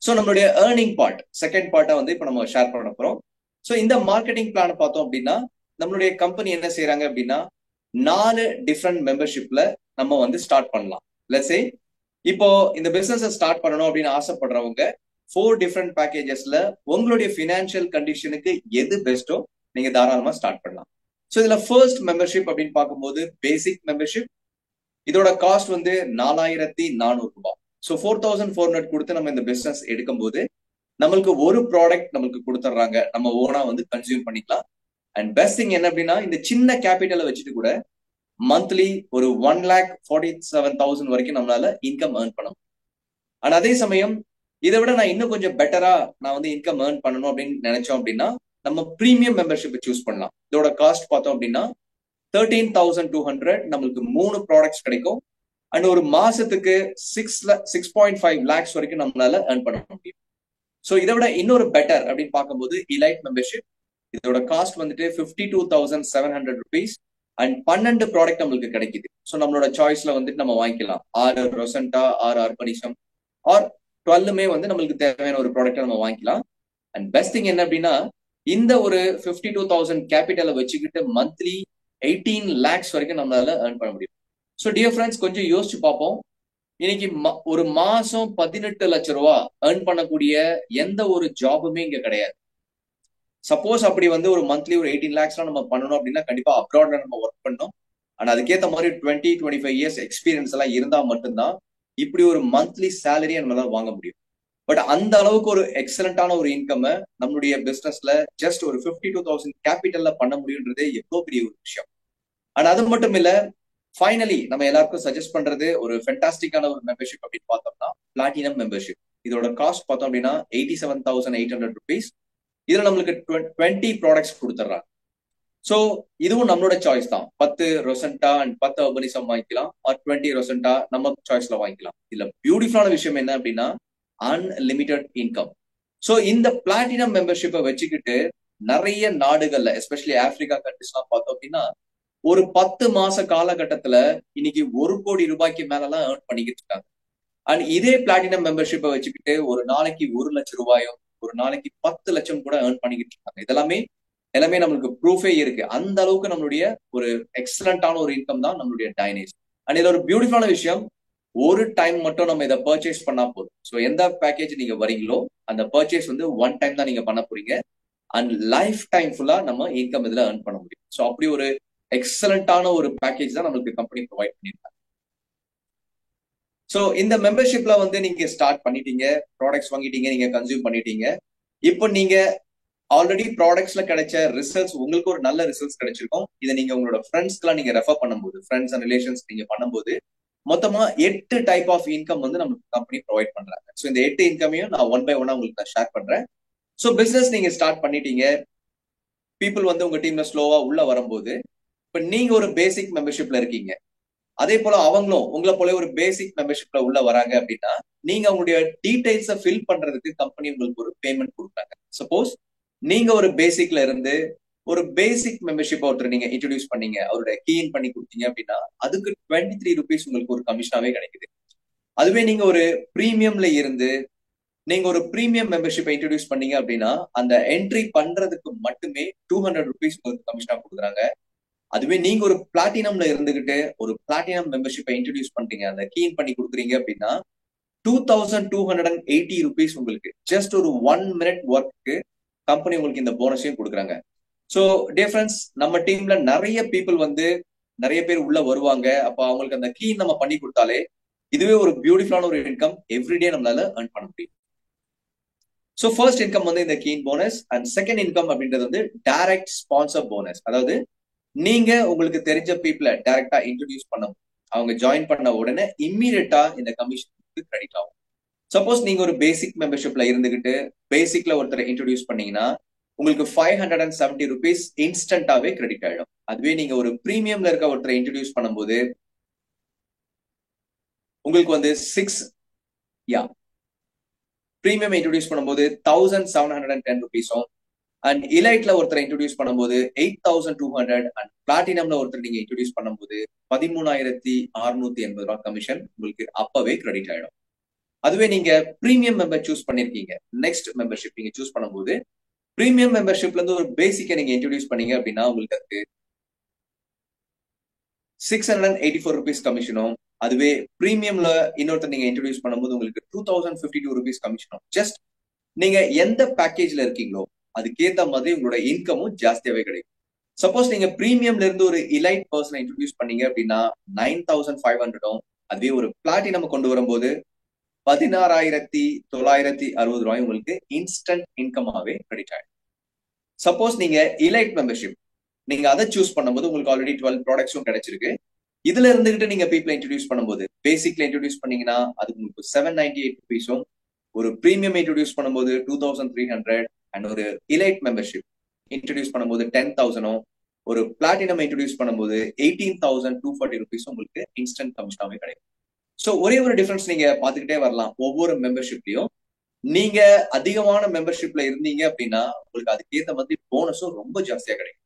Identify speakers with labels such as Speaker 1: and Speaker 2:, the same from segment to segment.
Speaker 1: So நம்மளுடைய earning part second பார்ட்டை வந்து இப்போ நம்ம ஷேர் பண்ண போறோம். ஸோ இந்த மார்க்கெட்டிங் பிளான் பார்த்தோம் அப்படின்னா நம்மளுடைய கம்பெனி என்ன செய்யறாங்க அப்படின்னா 4 டிஃப்ரெண்ட் மெம்பர்ஷிப்ல நம்ம வந்து ஸ்டார்ட் பண்ணலாம். லெட்ஸ் சே இப்போ இந்த பிசினஸ் ஸ்டார்ட் பண்ணணும் அப்படின்னு ஆசைப்படுறவங்க 4 டிஃப்ரெண்ட் பேக்கேஜஸ்ல உங்களுடைய பினான்சியல் கண்டிஷனுக்கு எது பெஸ்ட்டோ நீங்க தாராளமா ஸ்டார்ட் பண்ணலாம். ஸோ இதுல ஃபர்ஸ்ட் மெம்பர்ஷிப் அப்படின்னு பார்க்கும்போது பேசிக் மெம்பர்ஷிப். இதோட காஸ்ட் வந்து 4400 ரூபாய். ஸோ 4400 கொடுத்து நம்ம இந்த பிசினஸ் எடுக்கும்போது நம்மளுக்கு ஒரு ப்ராடக்ட் நம்மளுக்கு கொடுத்துட்றாங்க, நம்ம ஓனா வந்து கன்சியூம் பண்ணிக்கலாம். அண்ட் பெஸ்ட் திங் என்ன அப்படின்னா இந்த சின்ன கேபிட்டலை வச்சுட்டு கூட மந்த்லி ஒரு 1,47,000 வரைக்கும் நம்மளால இன்கம் ஏர்ன் பண்ண முடியும். அண்ட் அதே சமயம் இதை விட நான் இன்னும் கொஞ்சம் பெட்டரா நான் வந்து இன்கம் ஏர்ன் பண்ணணும் அப்படின்னு நினைச்சோம் அப்படின்னா நம்ம பிரீமியம் மெம்பர்ஷிப் சூஸ் பண்ணலாம். இதோட காஸ்ட் பார்த்தோம் அப்படின்னா 13,200. நம்மளுக்கு 3 ப்ராடக்ட்ஸ் கிடைக்கும். அண்ட் ஒரு மாசத்துக்கு 6.5 lakhs வரைக்கும் நம்மளால ஏர்ன் பண்ண முடியும். ஸோ இதை விட இன்னொரு பெட்டர் அப்படின்னு பார்க்கும்போது இலைட் மெம்பர்ஷிப். இதோட காஸ்ட் வந்துட்டு 52,700 rupees. அண்ட் 12 ப்ராடக்ட் நம்மளுக்கு கிடைக்குது. ஸோ நம்மளோட சாய்ஸ்ல வந்துட்டு நம்ம வாங்கிக்கலாம். 6 ரொசண்டா, 6 அர்பனிசம் ஆர் 12மே வந்து நம்மளுக்கு தேவையான ஒரு ப்ராடக்ட் நம்ம வாங்கிக்கலாம். அண்ட் பெஸ்ட் திங் என்ன அப்படின்னா இந்த ஒரு 52,000 கேபிட்டலை வச்சுக்கிட்டு மந்த்லி 18 lakhs வரைக்கும் நம்மளால ஏர்ன் பண்ண முடியும். ஸோ டியர் ஃப்ரெண்ட்ஸ், கொஞ்சம் யோசிச்சு பார்ப்போம். இன்னைக்கு ஒரு மாசம் 18 லட்சம் ரூபா ஏர்ன் பண்ணக்கூடிய எந்த ஒரு ஜாபுமே இங்க கிடையாது. சப்போஸ் அப்படி வந்து ஒரு மந்த்லி ஒரு 18 lakhs நம்ம பண்ணணும் அப்படின்னா கண்டிப்பா அப்ராட்ல நம்ம ஒர்க் பண்ணணும். ஆனா அதுக்கேற்ற மாதிரி 20-25 இயர்ஸ் எக்ஸ்பீரியன்ஸ் எல்லாம் இருந்தா மட்டும்தான் இப்படி ஒரு மந்த்லி சேலரியை நம்மளால வாங்க முடியும். பட் அந்த அளவுக்கு ஒரு எக்ஸலண்டான ஒரு இன்கம் நம்மளுடைய பிசினஸ்ல ஜஸ்ட் ஒரு 52,000 கேபிட்டல்ல பண்ண முடியும்ன்றதே எவ்வளவு பெரிய ஒரு விஷயம். ஆனா அது மட்டும் இல்ல, ஃபைனலி நம்ம எல்லாருக்கும் சஜஸ்ட் பண்றது ஒரு ஃபென்டாஸ்டிக்கான ஒரு மெம்பர்ஷிப் அப்படின்னு பார்த்தோம்னா பிளாட்டினம் மெம்பர்ஷிப். இதோட காஸ்ட் பார்த்தோம் அப்படின்னா 87,800 rupees. இதுல நம்மளுக்கு 20 ப்ராடக்ட்ஸ் கொடுத்துட்றாங்க. ஸோ இதுவும் நம்மளோட சாய்ஸ் தான். 10 ரொசண்டா அண்ட் 10 அர்பனிசம் வாங்கிக்கலாம், ஆர் 20 ரொசண்டா நம்ம சாய்ஸ்ல வாங்கிக்கலாம். இதுல பியூட்டிஃபுல்லான விஷயம் என்ன அப்படின்னா அன்லிமிட்டெட் இன்கம். ஸோ இந்த பிளாட்டினம் மெம்பர்ஷிப்பை வச்சுக்கிட்டு நிறைய நாடுகள்ல எஸ்பெஷலி ஆப்பிரிக்கா கண்ட்ரிஸ்லாம் பார்த்தோம் அப்படின்னா ஒரு 10 மாச காலகட்டத்துல இன்னைக்கு 1 கோடி ரூபாய்க்கு மேலலாம் ஏர்ன் பண்ணிக்கிட்டு இருக்காங்க. அண்ட் இதே பிளாட்டினம் மெம்பர்ஷிப்பை வச்சுக்கிட்டு ஒரு நாளைக்கு 1 லட்சம் ரூபாயும் ஒரு நாளைக்கு 10 லட்சம் கூட ஏர்ன் பண்ணிக்கிட்டு இருக்காங்க. எல்லாமே நம்மளுக்கு ப்ரூஃபே இருக்கு. அந்த அளவுக்கு நம்மளுடைய ஒரு எக்ஸலண்டான ஒரு இன்கம் தான் நம்மளுடைய டைனேஸ். அண்ட் இதுல ஒரு பியூட்டிஃபுல்லான விஷயம், ஒரு டைம் மட்டும் நம்ம இதை பர்ச்சேஸ் பண்ணா போதும். ஸோ எந்த பேக்கேஜ் நீங்க வரீங்களோ அந்த பர்ச்சேஸ் வந்து 1 டைம் தான் நீங்க பண்ண போறீங்க. அண்ட் லைஃப் டைம் ஃபுல்லா நம்ம இன்கம் இதுல ஏர்ன் பண்ண முடியும். ஸோ அப்படி ஒரு எக்ஸலண்டான ஒரு பேக்கேஜ் தான் நம்மளுக்கு கம்பெனி ப்ரொவைட் பண்ணிருக்காங்க. ஸோ இந்த மெம்பர்ஷிப்ல வந்து நீங்க ஸ்டார்ட் பண்ணிட்டீங்க, ப்ராடக்ட்ஸ் வாங்கிட்டீங்க, நீங்க கன்சியூம் பண்ணிட்டீங்க. இப்போ நீங்க ஆல்ரெடி ப்ராடக்ட்ஸ்ல கிடைச்ச ரிசல்ட்ஸ், உங்களுக்கு ஒரு நல்ல ரிசல்ட்ஸ் கிடைச்சிருக்கும். இதை நீங்க உங்களோட ஃப்ரெண்ட்ஸ்க்குலாம் நீங்க ரெஃபர் பண்ணும்போது, ஃப்ரெண்ட்ஸ் அண்ட் ரிலேஷன்ஸ் நீங்க பண்ணும்போது மொத்தமா 8 டைப் ஆஃப் இன்கம் வந்து நமக்கு கம்பெனி ப்ரொவைட் பண்றாங்க. ஸோ இந்த 8 இன்கமையும் நான் 1 by 1 உங்களுக்கு நான் ஷேர் பண்றேன். ஸோ பிசினஸ் நீங்க ஸ்டார்ட் பண்ணிட்டீங்க, பீப்புள் வந்து உங்க டீம்ல ஸ்லோவா உள்ள வரும்போது இப்ப நீங்க ஒரு பேசிக் மெம்பர்ஷிப்ல இருக்கீங்க, அதே போல அவங்களும் உங்களை போல ஒரு பேசிக் மெம்பர்ஷிப்ல உள்ள வராங்க அப்படின்னா நீங்க உங்களுடைய டீடைல்ஸை ஃபில் பண்றதுக்கு கம்பெனி உங்களுக்கு ஒரு பேமெண்ட் கொடுக்குறாங்க. சப்போஸ் நீங்க ஒரு பேசிக்ல இருந்து ஒரு பேசிக் மெம்பர்ஷிப் ஒருத்தர் நீங்க இன்ட்ரடியூஸ் பண்ணீங்க, அவருடைய கீன் பண்ணி கொடுத்தீங்க அப்படின்னா அதுக்கு 23 rupees உங்களுக்கு ஒரு கமிஷனாவே கிடைக்குது. அதுவே நீங்க ஒரு பிரீமியம்ல இருந்து நீங்க ஒரு பிரீமியம் மெம்பர்ஷிப்பை இன்ட்ரடியூஸ் பண்ணீங்க அப்படின்னா அந்த என்ட்ரி பண்றதுக்கு மட்டுமே 200 rupees உங்களுக்கு கமிஷனா கொடுக்குறாங்க. அதுவே நீங்க ஒரு பிளாட்டினம்ல இருந்துகிட்டு ஒரு பிளாட்டினம் மெம்பர்ஷிப்பை இன்ட்ரடியூஸ் பண்றீங்க, அந்த கீன் பண்ணி கொடுக்குறீங்க அப்படின்னா 2,280 rupees உங்களுக்கு ஜஸ்ட் ஒரு 1 minute ஒர்க்கு கம்பெனி உங்களுக்கு இந்த போனஸையும் கொடுக்குறாங்க. ஸோ டிஃபரன்ஸ் நம்ம டீம்ல நிறைய பீப்புள் வந்து நிறைய பேர் உள்ள வருவாங்க. அப்ப அவங்களுக்கு அந்த கீன் நம்ம பண்ணி கொடுத்தாலே இதுவே ஒரு பியூட்டிஃபுல்லான ஒரு இன்கம் எவ்ரிடே நம்மளால ஏர்ன் பண்ண முடியும். ஸோ ஃபர்ஸ்ட் இன்கம் வந்து இந்த கீன் போனஸ். அண்ட் செகண்ட் இன்கம் அப்படின்றது வந்து டைரக்ட் ஸ்பான்சர் போனஸ். அதாவது நீங்க உங்களுக்கு தெரிஞ்ச பீப்புளை டைரக்டா இன்ட்ரடியூஸ் பண்ண, அவங்க ஜாயின் பண்ண உடனே இம்மீடியட்டா இந்த கமிஷனுக்கு கிரெடிட் ஆகும். சப்போஸ் நீங்க ஒரு பேசிக் மெம்பர்ஷிப்ல இருந்துகிட்டு பேசிக்ல ஒருத்தரை இன்ட்ரடியூஸ் பண்ணீங்கன்னா உங்களுக்கு 570 rupees இன்ஸ்டன்டாவே கிரெடிட் ஆயிடும். அதுவே நீங்க ஒரு பிரீமியம்ல இருக்க ஒருத்தரை இன்ட்ரடியூஸ் பண்ணும்போது உங்களுக்கு வந்து பிரீமியம் இன்ட்ரடியூஸ் பண்ணும்போது 1,710 rupees-உம் அண்ட் இலைட்ல ஒருத்தரை இன்ட்ரடியூஸ் பண்ணும்போது 8,200 அண்ட் பிளாட்டினம்ல ஒருத்தர் நீங்க இன்ட்ரடியூஸ் பண்ணும்போது 13,680 ரூபாய் கமிஷன் உங்களுக்கு அப்பவே கிரெடிட் ஆயிடும். அதுவே நீங்க பிரீமியம் மெம்பர் சூஸ் பண்ணிருக்கீங்க, நெக்ஸ்ட் மெம்பர்ஷிப் நீங்க சூஸ் பண்ணும்போது பிரீமியம் மெம்பர்ஷிப்ல இருந்து ஒரு பேசிக்கை நீங்க இன்ட்ரோடியூஸ் பண்ணீங்க அப்படின்னா உங்களுக்கு அதுக்கு 684 rupees கமிஷனும், அதுவே பிரீமியம்ல இன்னொருத்தர் நீங்க இன்ட்ரோடியூஸ் பண்ணும்போது உங்களுக்கு 2052 rupees கமிஷனும். ஜஸ்ட் நீங்க எந்த பேக்கேஜ்ல இருக்கீங்களோ அதுக்கேத்த மாதிரி உங்களோட இன்கமும் ஜாஸ்தியாவே கிடைக்கும். சப்போஸ் நீங்க பிரீமியம்ல இருந்து ஒரு இலைட் பர்சனை இன்ட்ரோடியூஸ் பண்ணீங்க அப்படின்னா 9500, அதுவே ஒரு பிளாட்டினம் கொண்டு வரும்போது 16,960 உங்களுக்கு இன்ஸ்டன்ட் இன்கமாவே கிரெடிட் ஆயிடும். சப்போஸ் நீங்க இலைட் மெம்பர்ஷிப் நீங்க அதை சூஸ் பண்ணும்போது உங்களுக்கு ஆல்ரெடி 12 ப்ராடக்ட்ஸும் கிடைச்சிருக்கு. இதுல இருந்துகிட்டு நீங்க பீப்புளை இன்ட்ரோடியூஸ் பண்ணும்போது பேசிக்ல இன்ட்ரோடியூஸ் பண்ணீங்கன்னா அதுக்கு உங்களுக்கு 798 rupees, ஒரு பிரீமியம் இன்ட்ரோடியூஸ் பண்ணும்போது 2300, அண்ட் ஒரு இலைட் மெம்பர்ஷிப் இன்ட்ரோடியூஸ் பண்ணும்போது 10,000, ஒரு பிளாட்டினம் இன்ட்ரோடியூஸ் பண்ணும்போது 18,240 rupees உங்களுக்கு இன்ஸ்டன்ட் கமிஷனாவே கிடைக்கும். ஸோ ஒரே ஒரு டிஃபரன்ஸ் நீங்க பாத்துக்கிட்டே வரலாம். ஒவ்வொரு மெம்பர்ஷிப்லயும் நீங்க அதிகமான மெம்பர்ஷிப்ல இருந்தீங்க அப்படின்னா உங்களுக்கு அதுக்கேற்ற மாதிரி போனஸும் ரொம்ப ஜாஸ்தியா கிடைக்கும்.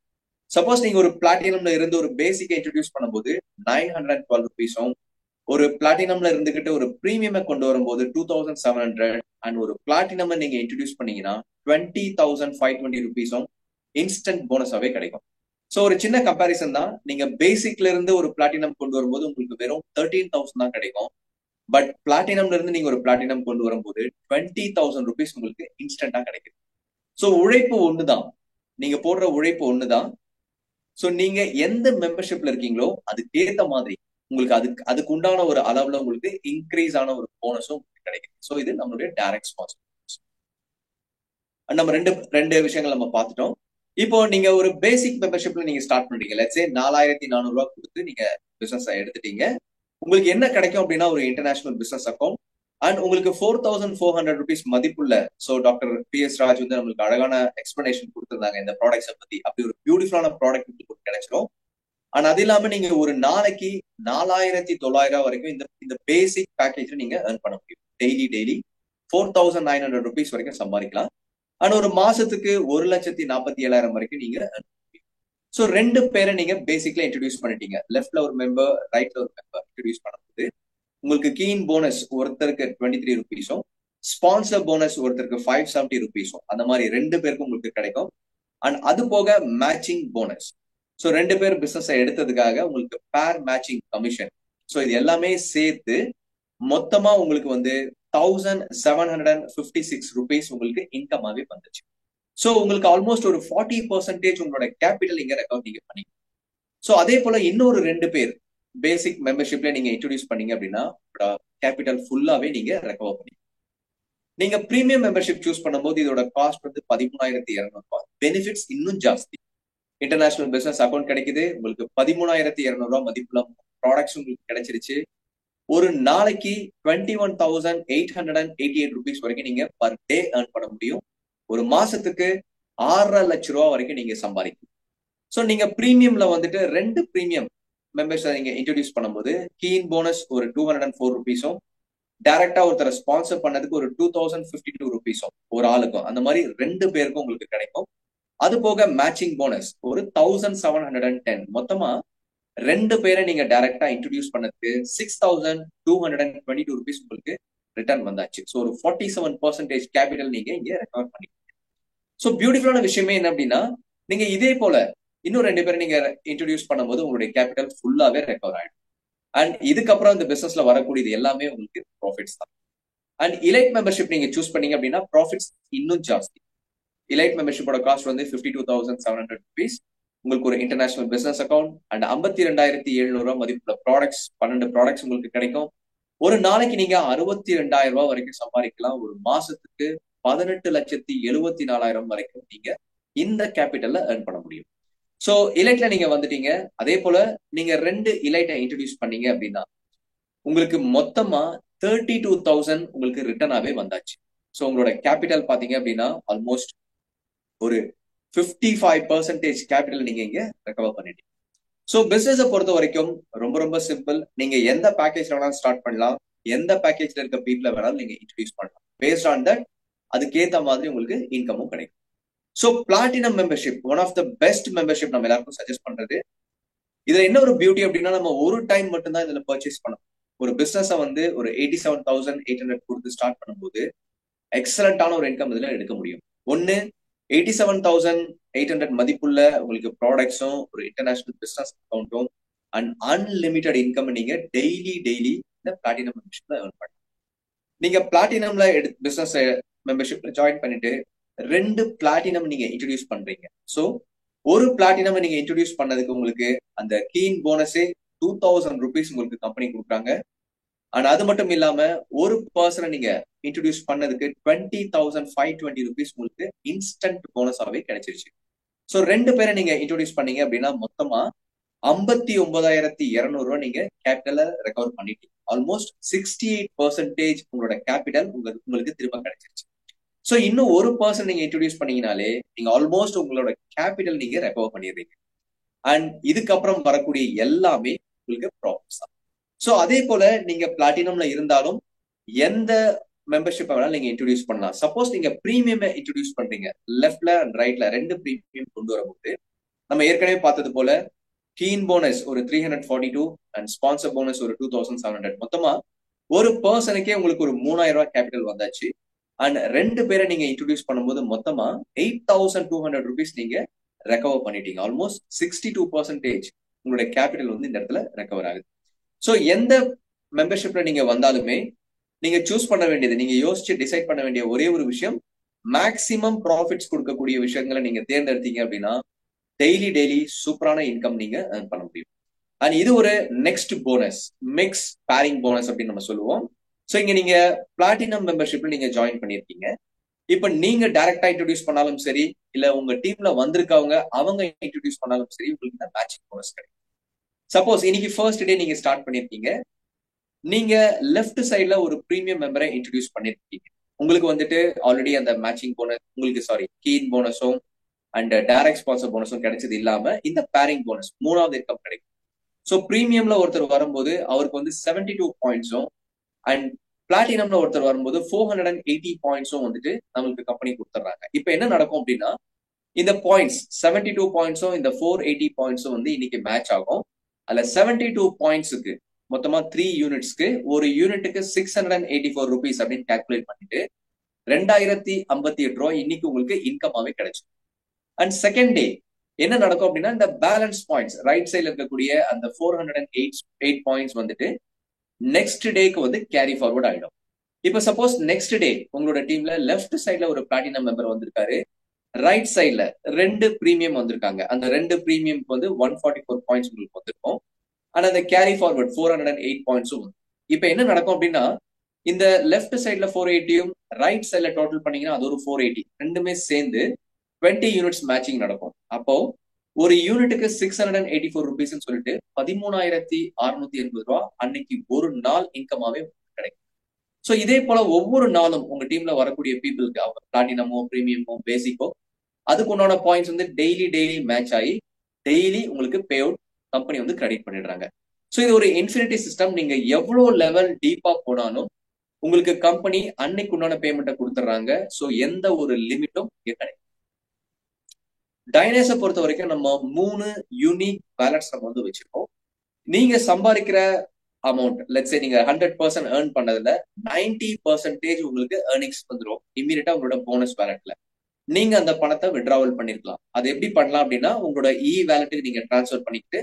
Speaker 1: சப்போஸ் நீங்க ஒரு பிளாட்டினம்ல இருந்து ஒரு பேசிக்கை இன்ட்ரோடியூஸ் பண்ணும்போது 912 rupees, ஒரு பிளாட்டினம்ல இருந்துகிட்டு ஒரு பிரீமியம் கொண்டு வரும்போது 2700, அண்ட் ஒரு பிளாட்டினம் நீங்க இன்ட்ரோடியூஸ் பண்ணீங்கன்னா 20,520 rupees இன்ஸ்டன்ட் போனஸாவே கிடைக்கும். ஸோ ஒரு சின்ன கம்பாரிசன் தான். நீங்க பேசிக்ல இருந்து ஒரு பிளாட்டினம் கொண்டு வரும்போது உங்களுக்கு வெறும் 13,000 தான் கிடைக்கும். பட் பிளாட்டினம்ல இருந்து நீங்க ஒரு பிளாட்டினம் கொண்டு வரும்போது 20,000 rupees உங்களுக்கு இன்ஸ்டன்டா கிடைக்குது. ஸோ உழைப்பு ஒண்ணுதான், நீங்க போடுற உழைப்பு ஒண்ணுதான். ஸோ நீங்க எந்த மெம்பர்ஷிப்ல இருக்கீங்களோ அதுக்கேத்த மாதிரி உங்களுக்கு அதுக்கு உண்டான ஒரு அளவுல உங்களுக்கு இன்க்ரீஸ் ஆன ஒரு போனஸும் கிடைக்குது. ஸோ இது நம்மளுடைய டைரக்ட் ஸ்பான்சர். நம்ம ரெண்டு விஷயங்கள் நம்ம பார்த்துட்டோம். இப்போ நீங்க ஒரு பேசிக் மெம்பர்ஷிப்ல நீங்க ஸ்டார்ட் பண்றீங்க, லெட்ஸ் சே 4,400 கொடுத்து நீங்க பிசினஸ் எடுத்துட்டீங்க. உங்களுக்கு என்ன கிடைக்கும் அப்படின்னா ஒரு இன்டர்நேஷனல் பிசினஸ் அக்கௌண்ட், அண்ட் உங்களுக்கு 4,400 rupees மதிப்புள்ள. ஸோ டாக்டர் PS ராஜ் வந்து நம்மளுக்கு அழகான எக்ஸ்பிளனேஷன் கொடுத்திருந்தாங்க இந்த ப்ராடக்ட்ஸை பத்தி. அப்படி ஒரு பியூட்டிஃபுல்லான ப்ராடக்ட் உங்களுக்கு கிடைச்சிடும். ஆனா அது இல்லாம நீங்க ஒரு நாளைக்கு 4,900 வரைக்கும் இந்த பேசிக் பேக்கேஜ்ல நீங்க ஏர்ன் பண்ண முடியும். டெய்லி 4,900 rupees வரைக்கும் சம்பாதிக்கலாம். ஆனா ஒரு மாசத்துக்கு 1,47,000 வரைக்கும் நீங்க earn பண்ண முடியும். ஸோ ரெண்டு பேரை நீங்க பேசிக்ல இன்ட்ரடியூஸ் பண்ணிட்டீங்க. லெஃப்ட்ல ஒரு மெம்பர், ரைட்ல ஒரு மெம்பர் இன்ட்ரடியூஸ் பண்ணும்போது உங்களுக்கு கீன் போனஸ் ஒருத்தருக்கு 23 rupees, ஸ்பான்சர் போனஸ் ஒருத்தருக்கு 570 rupees, அந்த மாதிரி ரெண்டு பேருக்கும் உங்களுக்கு கிடைக்கும். அண்ட் அது போக மேட்சிங் போனஸ். ஸோ ரெண்டு பேர் பிசினஸ் எடுத்ததுக்காக உங்களுக்கு பேர் மேட்சிங் கமிஷன். ஸோ இது எல்லாமே சேர்த்து மொத்தமா உங்களுக்கு வந்து 1,756 rupees உங்களுக்கு இன்கமாவே வந்துச்சு. ஸோ உங்களுக்கு ஆல்மோஸ்ட் ஒரு 40% உங்களோட கேபிட்டல் இங்க ரெக்கவர் நீங்க பண்ணீங்க. ஸோ அதே போல இன்னொரு ரெண்டு பேர் பேசிக் மெம்பர்ஷிப்ல நீங்க இன்ட்ரோடியூஸ் பண்ணீங்க அப்படின்னா கேபிட்டல் ஃபுல்லாவே நீங்க ரெக்கவர் பண்ணீங்க. நீங்க பிரீமியம் மெம்பர்ஷிப் சூஸ் பண்ணும்போது இதோட காஸ்ட் வந்து 13,200. பெனிஃபிட்ஸ் இன்னும் ஜாஸ்தி. இன்டர்நேஷனல் பிசினஸ் அக்கௌண்ட் கிடைக்குது, உங்களுக்கு 13,200 மதிப்புள்ள ப்ராடக்ட்ஸ் உங்களுக்கு கிடைச்சிருச்சு. ஒரு நாளைக்கு 21,888 rupees வரைக்கும் நீங்க பர் டே ஏர்ன் பண்ண முடியும். ஒரு மாசத்துக்கு 6.5 லட்சம் ரூபாய் வரைக்கும் நீங்க சம்பாதிக்கணும். ஸோ நீங்க பிரீமியம்ல வந்துட்டு ரெண்டு பிரீமியம் மெம்பர்ஸ் நீங்க இன்ட்ரோடியூஸ் பண்ணும்போது கீன் போனஸ் ஒரு 204 rupees, டைரக்டா ஒருத்தரை ஸ்பான்சர் பண்ணதுக்கு ஒரு 2,052 rupees ஒரு ஆளுக்கும், அந்த மாதிரி ரெண்டு பேருக்கும் உங்களுக்கு கிடைக்கும். அது போக மேட்சிங் போனஸ் ஒரு 1,710. மொத்தமா ரெண்டு பேரை நீங்க டைரக்டா இன்ட்ரோடியூஸ் பண்ணதுக்கு 6,222 rupees உங்களுக்கு ரிட்டர்ன் வந்தாச்சு. ஸோ ஒரு 47% கேபிட்டல் நீங்க இங்க ரெக்கவர் பண்ணிக்கீங்க. ஸோ பியூட்டிஃபுல்லான விஷயமே என்ன அப்படின்னா நீங்க இதே போல இன்னும் ரெண்டு பேரை நீங்க இன்ட்ரோடியூஸ் பண்ணும்போது உங்களுடைய கேபிட்டல் ஃபுல்லாவே ரெக்கவர் ஆயிடும். அண்ட் இதுக்கப்புறம் இந்த பிசினஸ்ல வரக்கூடியது எல்லாமே உங்களுக்கு ப்ராஃபிட்ஸ் தான். அண்ட் இலைட் மெம்பர்ஷிப் நீங்க சூஸ் பண்ணீங்க அப்படின்னா ப்ராஃபிட்ஸ் இன்னும் ஜாஸ்தி. இலைட் மெம்பர்ஷிப்போட காஸ்ட் வந்து 52,700 rupees. உங்களுக்கு ஒரு இன்டர்நேஷனல் பிசினஸ் அக்கௌண்ட் அண்ட் 52,700 மதிப்புள்ள ப்ராடக்ட்ஸ், 12 ப்ராடக்ட்ஸ் உங்களுக்கு கிடைக்கும். ஒரு நாளைக்கு நீங்க 62,000 வரைக்கும் சம்பாதிக்கலாம். ஒரு மாசத்துக்கு 18,74,000 வரைக்கும் நீங்க இந்த கேபிட்டல்ல ஏர்ன் பண்ண முடியும். ஸோ இலைட்ல நீங்க வந்துட்டீங்க. அதே போல நீங்க ரெண்டு இலைட்டை இன்ட்ரடியூஸ் பண்ணீங்க அப்படின்னா உங்களுக்கு மொத்தமா 32,000 உங்களுக்கு ரிட்டர்னாவே வந்தாச்சு. ஸோ உங்களோட கேபிட்டல் பாத்தீங்க அப்படின்னா ஆல்மோஸ்ட் ஒரு 55% கேபிட்டல் நீங்க இங்க ரெக்கவர் பண்ணிட்டீங்க. ஸோ பிசினஸை பொறுத்த வரைக்கும் ரொம்ப ரொம்ப சிம்பிள். நீங்க எந்த பேக்கேஜ் வேணாலும் ஸ்டார்ட் பண்ணலாம், எந்த பேக்கேஜ்ல இருக்க பீப்புளை வேணாலும் நீங்க இன்ட்ரடியூஸ் பண்ணலாம். பேஸ்ட் ஆன் தட் அதுக்கேற்ற மாதிரி உங்களுக்கு இன்கமும் கிடைக்கும். So platinum membership one of the best membership நம்ம எல்லாருக்கும் சஜஸ்ட் பண்றது. இதுல என்ன ஒரு பியூட்டி அப்படின்னா நம்ம ஒரு டைம் மட்டும்தான் இதுல பர்ச்சேஸ் பண்ணணும். ஒரு பிசினஸ வந்து ஒரு 87,800 கொடுத்து ஸ்டார்ட் பண்ணும்போது எக்ஸலண்டான ஒரு இன்கம் இதுல எடுக்க முடியும். ஒன்னு 87,800 மதிப்புள்ள உங்களுக்கு ப்ராடக்ட்ஸும் ஒரு இன்டர்நேஷனல் பிசினஸ் அக்கௌண்ட்டும் அண்ட் அன்லிமிட்டெட் இன்கம் நீங்க டெய்லி இந்த பிளாட்டினம் மெம்பர்ஷிப்ல earn பண்ணலாம். நீங்க பிளாட்டினம்ல பிசினஸ் மெம்பர்ஷிப்ல ஜாயின் பண்ணிட்டு 2 பிளாட்டினம் நீங்க இன்ட்ரடியூஸ் பண்றீங்க. சோ ஒரு பிளாட்டினம் நீங்க இன்ட்ரடியூஸ் பண்ணதுக்கு உங்களுக்கு அந்த கீன் போனஸே 2,000 rupees உங்களுக்கு கம்பெனி கொடுக்குறாங்க. அண்ட் அது மட்டும் இல்லாம ஒரு பர்சனை நீங்க இன்ட்ரடியூஸ் பண்ணதுக்கு 20,520 rupees உங்களுக்கு இன்ஸ்டன்ட் போனஸாவே கிடைச்சிருச்சு. சோ 2 பேரை நீங்க இன்ட்ரடியூஸ் பண்ணீங்க அப்படின்னா மொத்தமா 59,200 ரூபாய் நீங்க கேபிட்டல ரெக்கவர் பண்ணிட்டீங்க. ஆல்மோஸ்ட் 68% உங்களோட கேபிட்டல் உங்களுக்கு திரும்ப கிடைச்சிருச்சு. சோ இன்னும் ஒரு பர்சன் நீங்க இன்ட்ரடியூஸ் பண்ணீங்கனாலே நீங்க ஆல்மோஸ்ட் உங்களோட கேபிட்டல் நீங்க ரெக்கவர் பண்ணிடுறீங்க. அண்ட் இதுக்கப்புறம் வரக்கூடிய எல்லாமே உங்களுக்கு ப்ராஃபிட்ஸ் தான். சோ அதே போல நீங்க பிளாட்டினம்ல இருந்தாலும் எந்த மெம்பர்ஷிப் வேணாலும் நீங்க இன்ட்ரடியூஸ் பண்ணலாம். சப்போஸ் நீங்க பிரீமியம் இன்ட்ரடியூஸ் பண்றீங்க, லெஃப்ட்ல அண்ட் ரைட்ல 2 பிரீமியம் கொண்டு வரும்போது நம்ம ஏற்கனவே பார்த்தது போல கீன் போனஸ் ஒரு 342 அண்ட் ஸ்பான்சர் போனஸ் ஒரு 2,700, மொத்தமா ஒரு பர்சனுக்கே உங்களுக்கு ஒரு 3,000 ரூபாய் கேபிட்டல் வந்தாச்சு. அண்ட் 2 பேரை நீங்க இன்ட்ரடியூஸ் பண்ணும்போது மொத்தமா 8,200 rupees நீங்க ரெக்கவர் பண்ணிட்டீங்க. ஆல்மோஸ்ட் 62% உங்களுடைய கேபிட்டல் வந்து இந்த இடத்துல ரெக்கவர் ஆகுது. சோ எந்த மெம்பர்ஷிப்ல நீங்க வந்தாலுமே நீங்க சூஸ் பண்ண வேண்டியது, நீங்க யோசிச்சு டிசைட் பண்ண வேண்டிய ஒரே ஒரு விஷயம், மேக்சிமம் ப்ராஃபிட்ஸ் கொடுக்கக்கூடிய விஷயங்களை நீங்க தேர்ந்தெடுத்தீங்க அப்படின்னா டெய்லி சூப்பரான இன்கம் நீங்க earn பண்ண முடியும். அண்ட் இது ஒரு next bonus, mix pairing bonus அப்படின்னு நம்ம சொல்லுவோம். சோ இங்க நீங்க பிளாட்டினம் மெம்பர்ஷிப்ல நீங்க ஜாயின் பண்ணிருக்கீங்க. இப்ப நீங்க டைரக்டா இன்ட்ரடியூஸ் பண்ணாலும் சரி, இல்ல உங்க டீம்ல வந்திருக்கவங்க அவங்க இன்ட்ரடியூஸ் பண்ணாலும் சரி, உங்களுக்கு இந்த மேட்சிங் போனஸ் கிடைக்கும். சப்போஸ் இன்னைக்கு ஃபர்ஸ்ட் டே நீங்க ஸ்டார்ட் பண்ணிருக்கீங்க, நீங்க லெஃப்ட் சைட்ல ஒரு பிரீமியம் மெம்பரை இன்ட்ரடியூஸ் பண்ணிருக்கீங்க. உங்களுக்கு வந்துட்டு ஆல்ரெடி அந்த மேட்சிங் போனஸ் உங்களுக்கு கீன் போனஸும் அண்ட் டைரக்ட் ஸ்பான்சர் போனஸும் கிடைச்சது இல்லாம இந்த பேரிங் போனஸ் மூணாவது இன்கம் கிடைக்கும். சோ பிரீமியம்ல ஒருத்தர் வரும்போது அவருக்கு வந்து 72 பாயிண்ட்ஸும் அண்ட் பிளாட்டினம்ல ஒருத்தர் வரும்போது 480 பாயிண்ட்ஸும் வந்துட்டு நம்மளுக்கு கம்பெனி கொடுத்துறாங்க. இப்ப என்ன நடக்கும் அப்படின்னா இந்த பாயிண்ட்ஸ் 72 பாயிண்ட்ஸும் இந்த 480 பாயிண்ட்ஸும் வந்து இன்னைக்கு மேட்ச் ஆகும். அதுல 72 பாயிண்ட்ஸுக்கு மொத்தமா 3 யூனிட்ஸ்க்கு ஒரு யூனிட்டுக்கு 684 rupees அப்படின்னு கால்குலேட் பண்ணிட்டு 2,058 ரூபாய் இன்னைக்கு உங்களுக்கு இன்கமாவே கிடைச்சு. அண்ட் செகண்ட் டே என்ன நடக்கும் அப்படின்னா இந்த பேலன்ஸ் பாயிண்ட்ஸ் ரைட் சைட்ல இருக்கக்கூடிய அந்த 408 பாயிண்ட்ஸ் வந்துட்டு நெக்ஸ்ட் டேக்கு வந்து கேரி ஃபார்வர்ட் ஆயிடும். இப்ப சப்போஸ் நெக்ஸ்ட் டே உங்களோட டீம்ல லெஃப்ட் சைட்ல ஒரு பிளாட்டினம் மெம்பர் வந்திருக்காரு, ரைட் சைட்ல 2 பிரீமியம் வந்திருக்காங்க. அந்த 2 பிரீமியம்க்கு வந்து 144 பாயிண்ட்ஸ் உங்களுக்கு வந்திருக்கும். ஆனா அந்த கேரி ஃபார்வர்ட் 408 பாயிண்ட்ஸும். இப்ப என்ன நடக்கும் அப்படின்னா இந்த லெஃப்ட் சைட்ல 480யும் ரைட் சைட்ல டோட்டல் பண்ணீங்கன்னா அது ஒரு 480, ரெண்டுமே சேர்ந்து 20 யூனிட்ஸ் மேட்சிங் நடக்கும். அப்போ ஒரு யூனிட்டுக்கு 684 rupees சொல்லிட்டு 13,680 ரூபாய் அன்னைக்கு ஒரு நாள் இன்கமாவே கிடைக்கும். சோ இதே போல ஒவ்வொரு நாளும் உங்க டீம்ல வரக்கூடிய பீப்புளுக்கு அவங்க பிளாட்டினமோ பிரீமியமோ பேசிக்கோ அதுக்கு உண்டான பாயிண்ட்ஸ் வந்து டெய்லி மேட்ச் ஆகி டெய்லி உங்களுக்கு பே அவுட் கம்பெனி வந்து கிரெடிட் பண்ணிடுறாங்க. சோ இது ஒரு இன்ஃபினிட்டி சிஸ்டம். நீங்க எவ்வளவு லெவல் டீப்பா போனாலும் உங்களுக்கு கம்பெனி அன்னைக்கு உண்டான பேமெண்ட்டை கொடுத்துட்றாங்க. சோ எந்த ஒரு லிமிட்டும் கிடையாது. டைனேஸை பொறுத்த வரைக்கும் நம்ம 3 யூனிக் வேலட்ஸ் நம்ம வந்து வச்சிருக்கோம். நீங்க சம்பாதிக்கிற அமௌண்ட் லெட்ஸ் சே நீங்க 100% ஏர்ன் பண்ணதுல 90% உங்களுக்கு ஏர்னிங்ஸ் வந்துடும் இம்மீடியட்டா உங்களோட போனஸ் வேலட்ல. நீங்க அந்த பணத்தை வித்ட்ராவல் பண்ணிருக்கலாம். அது எப்படி பண்ணலாம் அப்படின்னா உங்களோட வேலட்டுக்கு நீங்க டிரான்ஸ்ஃபர் பண்ணிட்டு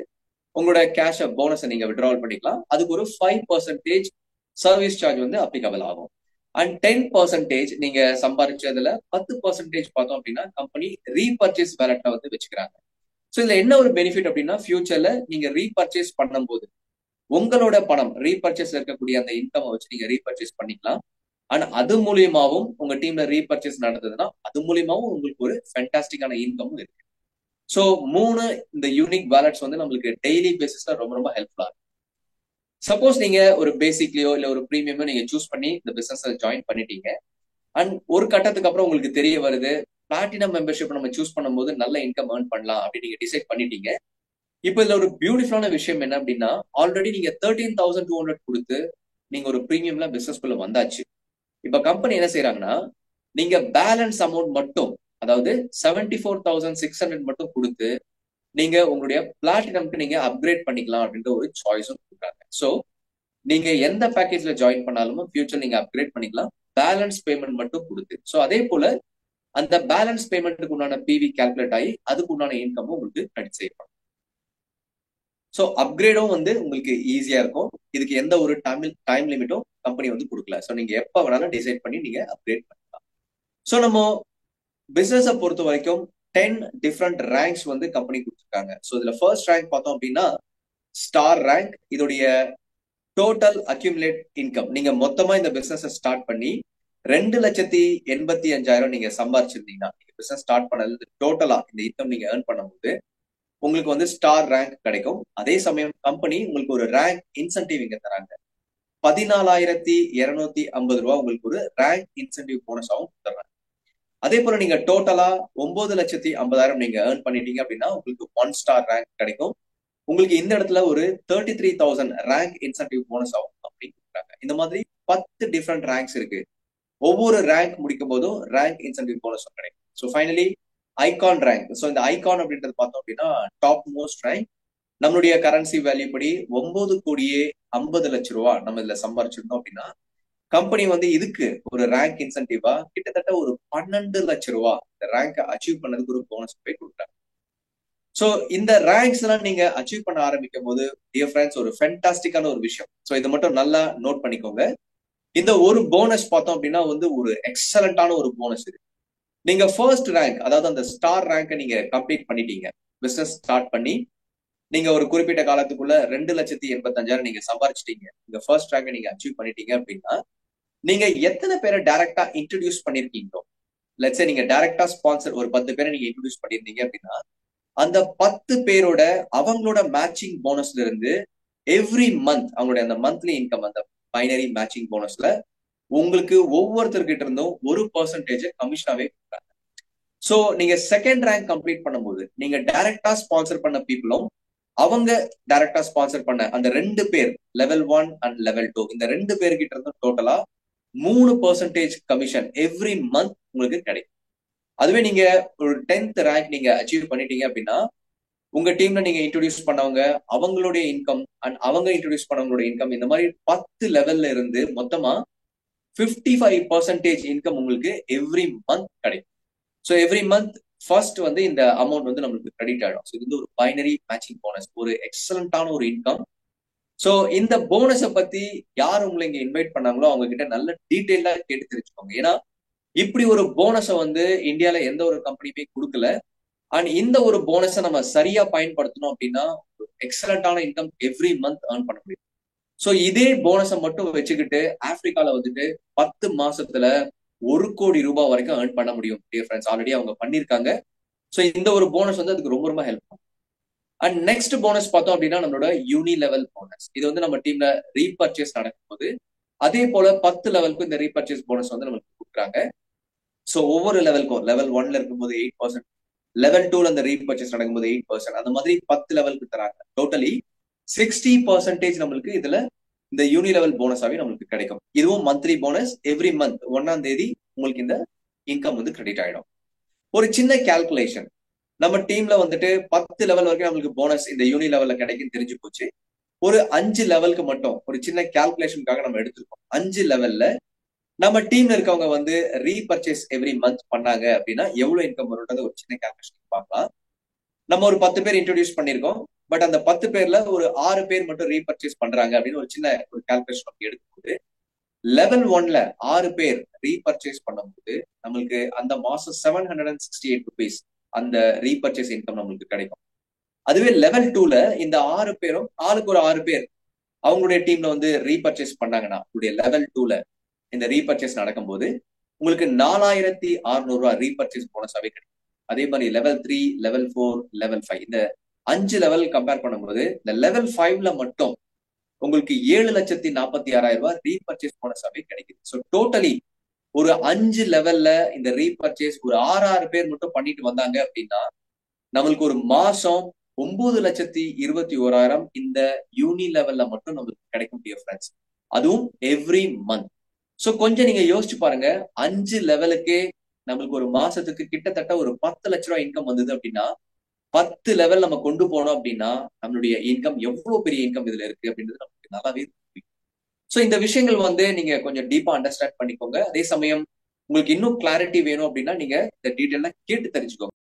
Speaker 1: உங்களோட கேஷ் போனஸை நீங்க வித்ட்ராவல் பண்ணிக்கலாம். அதுக்கு ஒரு 5% சர்வீஸ் சார்ஜ் வந்து அப்ளிகபிள் ஆகும். அண்ட் 10% நீங்க சம்பாதிச்சதுல 10% பார்த்தோம் அப்படின்னா கம்பெனி ரீபர்ச்சேஸ் வேலட்ல வந்து வச்சுக்கிறாங்க. சோ இதுல என்ன ஒரு பெனிஃபிட் அப்படின்னா ஃபியூச்சர்ல நீங்க ரீபர்ச்சேஸ் பண்ணும்போது உங்களோட பணம் ரீபர்ச்சேஸ்ல இருக்கக்கூடிய அந்த இன்கம் வச்சு நீங்க ரீபர்ச்சேஸ் பண்ணிக்கலாம். ஆனா அது மூலியமாவும் உங்க டீம்ல ரீபர்ச்சேஸ் நடந்ததுன்னா அது மூலியமாவும் உங்களுக்கு ஒரு ஃபேண்டாஸ்டிக்கான இன்கமும் இருக்கு. சோ 3 இந்த யூனிக் வேலட்ஸ் வந்து நம்மளுக்கு டெய்லி பேசிஸ்ல ரொம்ப ஹெல்ப்ஃபுல்லா இருக்கும். சப்போஸ் நீங்க ஒரு பேசிக்லயோ இல்ல ஒரு பிரீமியமோ நீங்க சூஸ் பண்ணி இந்த பிசினஸ் ஜாயின் பண்ணிட்டீங்க அண்ட் ஒரு கட்டத்துக்கு அப்புறம் உங்களுக்கு தெரிய வருது பிளாட்டினம் மெம்பர்ஷிப் நம்ம சூஸ் பண்ணும்போது நல்ல இன்கம் ஏர்ன் பண்ணலாம் அப்படின்னு நீங்க டிசைட் பண்ணிட்டீங்க. இப்போ இதுல ஒரு பியூட்டிஃபுல்லான விஷயம் என்ன அப்படின்னா ஆல்ரெடி நீங்க 13,200 கொடுத்து நீங்க ஒரு பிரீமியம்ல பிசினஸ்குள்ள வந்தாச்சு. இப்ப கம்பெனி என்ன செய்யறாங்கன்னா நீங்க பேலன்ஸ் அமௌண்ட் மட்டும் அதாவது 74,600 மட்டும் கொடுத்து நீங்க உங்களுடைய பிளாட்டினம்க்கு நீங்க அப்கிரேட் பண்ணிக்கலாம் அப்படின்ற ஒரு சாய்ஸும் கொடுக்குறாங்க. சோ நீங்க எந்த பேக்கேஜ்ல ஜாயின் பண்ணாலும் ஃபியூச்சர் நீங்க அப்கிரேட் பண்ணிக்கலாம், பேலன்ஸ் பேமெண்ட் மட்டும் கொடுத்து. ஸோ அதே போல அந்த பேலன்ஸ் பேமெண்ட்டுக்கு உண்டான பிவி கால்குலேட் ஆகி அதுக்கு உண்டான இன்கமும் உங்களுக்கு கிரெடிட் செய்யப்படும். ஸோ அப்கிரேடும் வந்து உங்களுக்கு ஈஸியா இருக்கும். இதுக்கு எந்த ஒரு டைம் லிமிட்டும் கம்பெனி வந்து கொடுக்கல. ஸோ நீங்க எப்ப வேணாலும் டிசைட் பண்ணி நீங்க அப்கிரேட் பண்ணலாம். ஸோ நம்ம பிசினஸை பொறுத்த வரைக்கும் 10 டிஃப்ரெண்ட் ரேங்க்ஸ் வந்து கம்பெனி கொடுத்துருக்காங்க. ஸோ இதுல ஃபர்ஸ்ட் ரேங்க் பார்த்தோம் அப்படின்னா ஸ்டார் ரேங்க். இதோடைய டோட்டல் அக்யூமுலேட் இன்கம், நீங்க மொத்தமா இந்த பிசினஸ் ஸ்டார்ட் பண்ணி 2,85,000 நீங்க சம்பாரிச்சிருந்தீங்கன்னா, நீங்க பிசினஸ் ஸ்டார்ட் பண்ணது டோட்டலா இந்த இன்கம் நீங்க ஏர்ன் பண்ணும்போது உங்களுக்கு வந்து ஸ்டார் ரேங்க் கிடைக்கும். அதே சமயம் கம்பெனி உங்களுக்கு ஒரு ரேங்க் இன்சென்டிவ் இங்க தராங்க. 14,250 ரூபாய் உங்களுக்கு ஒரு ரேங்க் இன்சென்டிவ் போனஸாவும் தர்றாங்க. அதே போல நீங்க டோட்டலா 9,50,000 நீங்க ஏர்ன் பண்ணிட்டீங்க அப்படின்னா உங்களுக்கு 1 ஸ்டார் ரேங்க் கிடைக்கும். உங்களுக்கு இந்த இடத்துல ஒரு 33,000 ரேங்க் இன்சென்டிவ் போனஸ் ஆகும் அப்படின்னு கொடுக்குறாங்க. இந்த மாதிரி 10 டிஃப்ரெண்ட் ரேங்க்ஸ் இருக்கு. ஒவ்வொரு ரேங்க் முடிக்கும் போதும் ரேங்க் இன்சென்டிவ் போனஸ் கிடைக்கும். So finally icon rank. So இந்த ஐகான் அப்படின்றது பார்த்தோம் அப்படின்னா டாப் மோஸ்ட் ரேங்க். நம்மளுடைய கரன்சி வேல்யூ படி 9,50,00,000 ரூபாய் நம்ம இதுல சம்பாரிச்சிருந்தோம் அப்படின்னா கம்பெனி வந்து இதுக்கு ஒரு ரேங்க் இன்சென்டிவா கிட்டத்தட்ட ஒரு 12 லட்சம் ரூபாய் இந்த ரேங்கை அச்சீவ் பண்ணதுக்கு ஒரு போனஸ் போய் கொடுக்குறாங்க. ஸோ இந்த ரேங்க்ஸ் எல்லாம் நீங்க அச்சீவ் பண்ண ஆரம்பிக்கும் போது டியர் ஃப்ரெண்ட்ஸ் ஒரு ஃபென்டாஸ்டிக்கான ஒரு விஷயம். ஸோ இதை மட்டும் நல்லா நோட் பண்ணிக்கோங்க. இந்த ஒரு போனஸ் பார்த்தோம் அப்படின்னா வந்து ஒரு எக்ஸலண்டான ஒரு போனஸ் இது. நீங்க ஃபர்ஸ்ட் ரேங்க், அதாவது அந்த ஸ்டார் ரேங்கை நீங்க கம்ப்ளீட் பண்ணிட்டீங்க, பிசினஸ் ஸ்டார்ட் பண்ணி நீங்க ஒரு குறிப்பிட்ட காலத்துக்குள்ள 2,85,000 நீங்க சம்பாரிச்சிட்டீங்க, இந்த ஃபர்ஸ்ட் ரேங்கை நீங்க அச்சீவ் பண்ணிட்டீங்க அப்படின்னா நீங்க எத்தனை பேரை டைரக்டா இன்ட்ரடியூஸ் பண்ணிருக்கீங்களோ, லெட்ஸ் சே நீங்க டைரக்டா ஸ்பான்சர் ஒரு 10 பேரை நீங்க இன்ட்ரடியூஸ் பண்ணிருந்தீங்க அப்படின்னா அந்த 10 பேரோட அவங்களோட மேட்சிங் போனஸ்ல இருந்து எவ்ரி மந்த் அவங்களுடைய அந்த மந்த்லி இன்கம், அந்த பைனரி மேட்சிங் போனஸ்ல உங்களுக்கு ஒவ்வொருத்தர்கிட்ட இருந்தும் 1% கமிஷனாவே கொடுக்குறாங்க. ஸோ நீங்க செகண்ட் ரேங்க் கம்ப்ளீட் பண்ணும்போது நீங்க டைரக்டா ஸ்பான்சர் பண்ண பீப்புளும் அவங்க டைரக்டா ஸ்பான்சர் பண்ண அந்த 2 பேர் லெவல் 1 அண்ட் லெவல் 2 இந்த 2 பேர்கிட்ட இருந்தும் டோட்டலா 3% கமிஷன் எவ்ரி மந்த் உங்களுக்கு கிடைக்கும். அதுவே நீங்க ஒரு 10th ரேங்க் நீங்க அச்சீவ் பண்ணிட்டீங்க அப்படின்னா உங்க டீம்ல நீங்க இன்ட்ரோடியூஸ் பண்ணவங்க அவங்களுடைய இன்கம் அண்ட் அவங்க இன்ட்ரோடியூஸ் பண்ணவங்களோட இன்கம் இந்த மாதிரி 10 லெவல்ல இருந்து மொத்தமா 55% இன்கம் உங்களுக்கு எவ்ரி மந்த் கிடைக்கும். ஸோ எவ்ரி மந்த் ஃபர்ஸ்ட் வந்து இந்த அமௌண்ட் வந்து நம்மளுக்கு கிரெடிட் ஆயிடும். ஸோ இது வந்து ஒரு பைனரி மேட்சிங் போனஸ், ஒரு எக்ஸலண்டான ஒரு இன்கம். ஸோ இந்த போனஸை பத்தி யார் உங்களை இங்க இன்வைட் பண்ணாங்களோ அவங்க கிட்ட நல்ல டீட்டெயிலா கேட்டு தெரிஞ்சுக்கோங்க. ஏன்னா இப்படி ஒரு போனஸை வந்து இந்தியால எந்த ஒரு கம்பெனியுமே கொடுக்கல. அண்ட் இந்த ஒரு போனஸை நம்ம சரியா பயன்படுத்தணும் அப்படின்னா எக்ஸலண்டான இன்கம் எவ்ரி மந்த் ஏர்ன் பண்ண முடியும். ஸோ இதே போனஸை மட்டும் வச்சுக்கிட்டு ஆப்பிரிக்கால வந்துட்டு 10 மாசத்துல 1 கோடி ரூபாய் வரைக்கும் ஏர்ன் பண்ண முடியும். டியர் ஃப்ரெண்ட்ஸ், ஆல்ரெடி அவங்க பண்ணிருக்காங்க. ஸோ இந்த ஒரு போனஸ் வந்து அதுக்கு ரொம்ப ரொம்ப ஹெல்ப் பண்ணும். அண்ட் நெக்ஸ்ட் போனஸ் பார்த்தோம் அப்படின்னா நம்மளோட யூனி லெவல் போனஸ். இது வந்து நம்ம டீம்ல ரீபர்ச்சேஸ் நடக்கும்போது அதே போல 10 லெவலுக்கும் இந்த ரீபர்ச்சேஸ் போனஸ் வந்து நம்மளுக்கு கொடுக்குறாங்க. ஸோ ஒவ்வொரு லெவலுக்கும் லெவல் 1ல இருக்கும்போது 8%, லெவல் 2ல அந்த ரீபர்ச்சேஸ் நடக்கும்போது 8%, அந்த மாதிரி 10 லெவலுக்கு தராங்க. டோட்டலி 60% நம்மளுக்கு இதுல இந்த யூனி லெவல் போனஸாவே நம்மளுக்கு கிடைக்கும். இதுவும் மந்த்லி போனஸ். எவ்ரி மந்த் 1ஆம் தேதி உங்களுக்கு இந்த இன்கம் வந்து கிரெடிட் ஆயிடும். ஒரு சின்ன கால்குலேஷன், நம்ம டீம்ல வந்துட்டு 10 லெவல் வரைக்கும் நம்மளுக்கு போனஸ் இந்த யூனி லெவல்ல கிடைக்கும் தெரிஞ்சு போச்சு. ஒரு 5 லெவலுக்கு மட்டும் ஒரு சின்ன கால்குலேஷனுக்காக நம்ம எடுத்திருக்கோம். 5 லெவல்ல நம்ம டீம்ல இருக்கவங்க வந்து ரீபர்ச்சேஸ் எவ்ரி மந்த் பண்ணாங்க அப்படின்னா எவ்வளவு இன்கம் வரும்ன்றது ஒரு சின்ன கால்குலேஷன் பார்க்கலாம். நம்ம ஒரு 10 பேர் இன்ட்ரோடியூஸ் பண்ணிருக்கோம். பட் அந்த 10 பேர்ல ஒரு 6 பேர் மட்டும் ரீபர்ச்சேஸ் பண்றாங்க அப்படின்னு ஒரு சின்ன ஒரு கால்குலேஷன் எடுக்கும்போது லெவல் 1ல 6 பேர் ரீபர்ச்சேஸ் பண்ணும்போது நம்மளுக்கு அந்த மாசம் 768 ருபீஸ் அந்த ரீபர்ச்சேஸ் இன்கம் நம்மளுக்கு கிடைக்கும். அதுவே லெவல் 2ல இந்த 6 பேரும் ஆளுக்கு ஒரு 6 பேர் அவங்களுடைய டீம்ல வந்து ரீபர்ச்சேஸ் பண்ணாங்கன்னா லெவல் 2ல இந்த ரீபர்ச்சேஸ் நடக்கும்போது உங்களுக்கு 4,600 ரூபாய் ரீபர்ச்சேஸ் போனஸாவே கிடைக்கும். அதே மாதிரி லெவல் 3, லெவல் 4, லெவல் 5 இந்த 5 லெவல் கம்பேர் பண்ணும்போது இந்த லெவல் 5ல மட்டும் உங்களுக்கு 7,46,000 ரூபாய் ரீபர்ச்சேஸ் போனஸாவே கிடைக்குது. ஸோ டோட்டலி ஒரு 5 லெவல்ல இந்த ரீபர்ச்சேஸ் ஒரு 6 பேர் மட்டும் பண்ணிட்டு வந்தாங்க அப்படின்னா நம்மளுக்கு ஒரு மாசம் 9,21,000 இந்த யூனி லெவல்ல மட்டும் நம்மளுக்கு கிடைக்கும் டியர் ஃப்ரெண்ட்ஸ். அதுவும் எவ்ரி மந்த். ஸோ கொஞ்சம் நீங்க யோசிச்சு பாருங்க, 5 லெவலுக்கே நம்மளுக்கு ஒரு மாசத்துக்கு கிட்டத்தட்ட ஒரு 10 லட்ச ரூபாய் இன்கம் வந்தது அப்படின்னா 10 லெவல் நம்ம கொண்டு போனோம் அப்படின்னா நம்மளுடைய இன்கம் எவ்வளவு பெரிய இன்கம் இதுல இருக்கு அப்படின்றது நமக்கு நல்லாவே தெரியும். ஸோ இந்த விஷயங்கள் வந்து நீங்க கொஞ்சம் டீப்பா அண்டர்ஸ்டாண்ட் பண்ணிக்கோங்க. அதே சமயம் உங்களுக்கு இன்னும் கிளாரிட்டி வேணும் அப்படின்னா நீங்க இந்த டீட்டெயிலா கேட்டு தெரிஞ்சுக்கோங்க.